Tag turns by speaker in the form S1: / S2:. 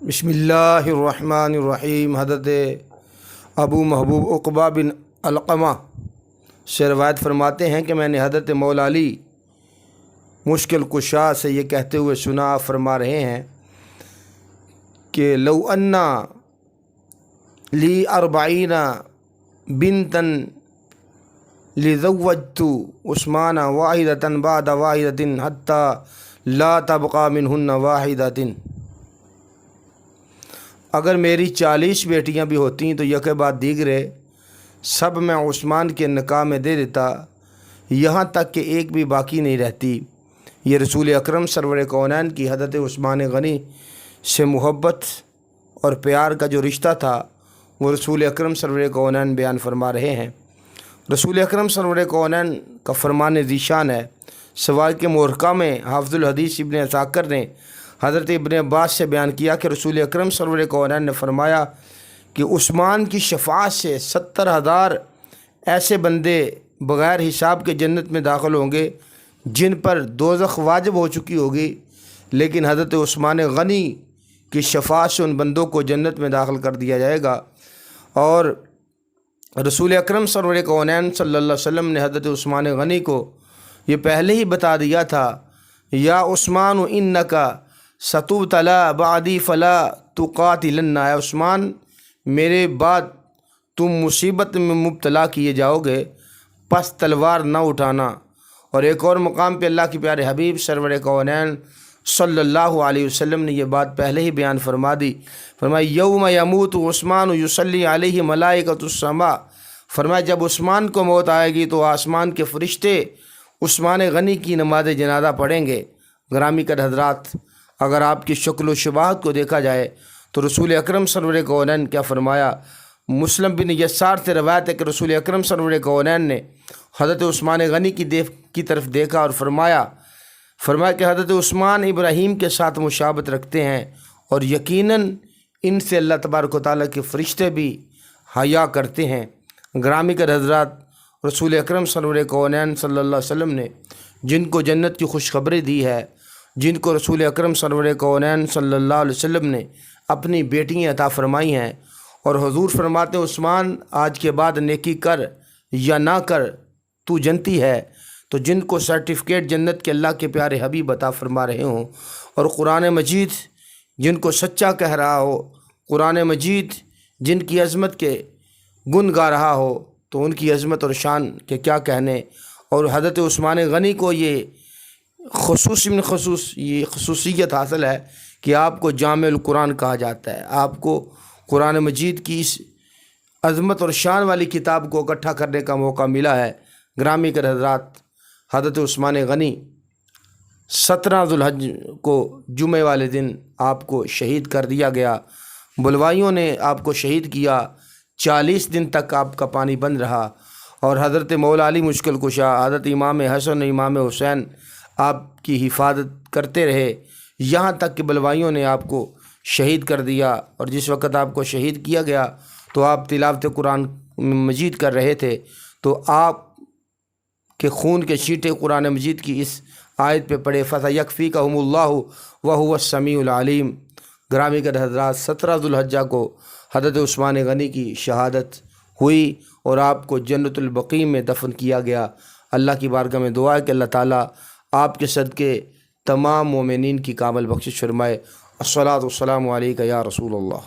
S1: بسم اللہ الرحمن الرحیم۔ حضرت ابو محبوب عقبہ بن علقمہ سے روایت فرماتے ہیں کہ میں نے حضرت مولا علی مشکل کشا سے یہ کہتے ہوئے سنا، فرما رہے ہیں کہ لو انا لی 40 بنتن لزوجت عثمان واحدۃ بعد واحدۃ حتی لا تبقى منہن واحدۃ۔ اگر میری 40 بیٹیاں بھی ہوتیں تو یکے بعد دیگرے سب میں عثمان کے نکاح میں دے دیتا، یہاں تک کہ ایک بھی باقی نہیں رہتی۔ یہ رسول اکرم سرور کونین کی حضرت عثمان غنی سے محبت اور پیار کا جو رشتہ تھا وہ رسول اکرم سرور کونین بیان فرما رہے ہیں۔ رسول اکرم سرور کونین کا فرمان ذیشان ہے۔ سوائے کے مورخہ میں حافظ الحدیث ابن عساکر نے حضرت ابن عباس سے بیان کیا کہ رسول اکرم سرور کونین نے فرمایا کہ عثمان کی شفاعت سے 70,000 ایسے بندے بغیر حساب کے جنت میں داخل ہوں گے جن پر دوزخ واجب ہو چکی ہوگی، لیکن حضرت عثمان غنی کی شفاعت سے ان بندوں کو جنت میں داخل کر دیا جائے گا۔ اور رسول اکرم سرور کونین صلی اللہ علیہ وسلم نے حضرت عثمان غنی کو یہ پہلے ہی بتا دیا تھا، یا عثمان انکا ستبتلی بعدی فلا تقاتلن، اے عثمان میرے بعد تم مصیبت میں مبتلا کیے جاؤ گے، پس تلوار نہ اٹھانا۔ اور ایک اور مقام پہ اللہ کے پیارے حبیب سرور کونین صلی اللہ علیہ وسلم نے یہ بات پہلے ہی بیان فرما دی۔ فرمایا یوم یموت عثمان یصلی علیہ ملائکۃ السماء، فرمایا جب عثمان کو موت آئے گی تو آسمان کے فرشتے عثمان غنی کی نماز جنازہ پڑھیں گے۔ گرامی قدر حضرات، اگر آپ کی شکل و شباہت کو دیکھا جائے تو رسول اکرم سرور کونین کیا فرمایا؟ مسلم بن یسار سے روایت ہے کہ رسول اکرم سرور کونین نے حضرت عثمان غنی کی طرف دیکھا اور فرمایا کہ حضرت عثمان ابراہیم کے ساتھ مشابہت رکھتے ہیں، اور یقیناً ان سے اللہ تبارک و تعالیٰ کے فرشتے بھی حیا کرتے ہیں۔ گرامی قدر حضرات، رسول اکرم سرور کونین صلی اللہ علیہ وسلم نے جن کو جنت کی خوشخبری دی ہے، جن کو رسول اکرم سرور کونین صلی اللہ علیہ وسلم نے اپنی بیٹیاں عطا فرمائی ہیں، اور حضور فرماتے ہیں عثمان آج کے بعد نیکی کر یا نہ کر تو جنتی ہے، تو جن کو سرٹیفکیٹ جنت کے اللہ کے پیارے حبیب عطا فرما رہے ہوں، اور قرآن مجید جن کو سچا کہہ رہا ہو، قرآن مجید جن کی عظمت کے گن گا رہا ہو، تو ان کی عظمت اور شان کے کیا کہنے۔ اور حضرت عثمان غنی کو یہ خصوصیت حاصل ہے کہ آپ کو جامع القرآن کہا جاتا ہے۔ آپ کو قرآن مجید کی اس عظمت اور شان والی کتاب کو اکٹھا کرنے کا موقع ملا ہے۔ گرامی قدر حضرات، حضرت عثمان غنی 17 ذوالحج کو جمعے والے دن آپ کو شہید کر دیا گیا۔ بلوائیوں نے آپ کو شہید کیا، 40 دن تک آپ کا پانی بند رہا، اور حضرت مولا علی مشکل کشا، حضرت امام حسن و امام حسین آپ کی حفاظت کرتے رہے، یہاں تک کہ بلوائیوں نے آپ کو شہید کر دیا۔ اور جس وقت آپ کو شہید کیا گیا تو آپ تلاوت قرآن مجید کر رہے تھے، تو آپ کے خون کے چھینٹے قرآن مجید کی اس آیت پہ پڑے فَسَيَكْفِيكَهُمُ اللَّهُ وَهُوَ السَّمِيعُ الْعَلِيمُ۔ گرامی قدر حضرات، 17 ذوالحجہ کو حضرت عثمان غنی کی شہادت ہوئی اور آپ کو جنت البقیع میں دفن کیا گیا۔ اللہ کی بارگاہ میں دعا ہے کہ اللہ تعالیٰ آپ کے صدقے تمام مومنین کی کامل بخشش فرمائے۔ الصلاۃ والسلام علیک یا رسول اللہ۔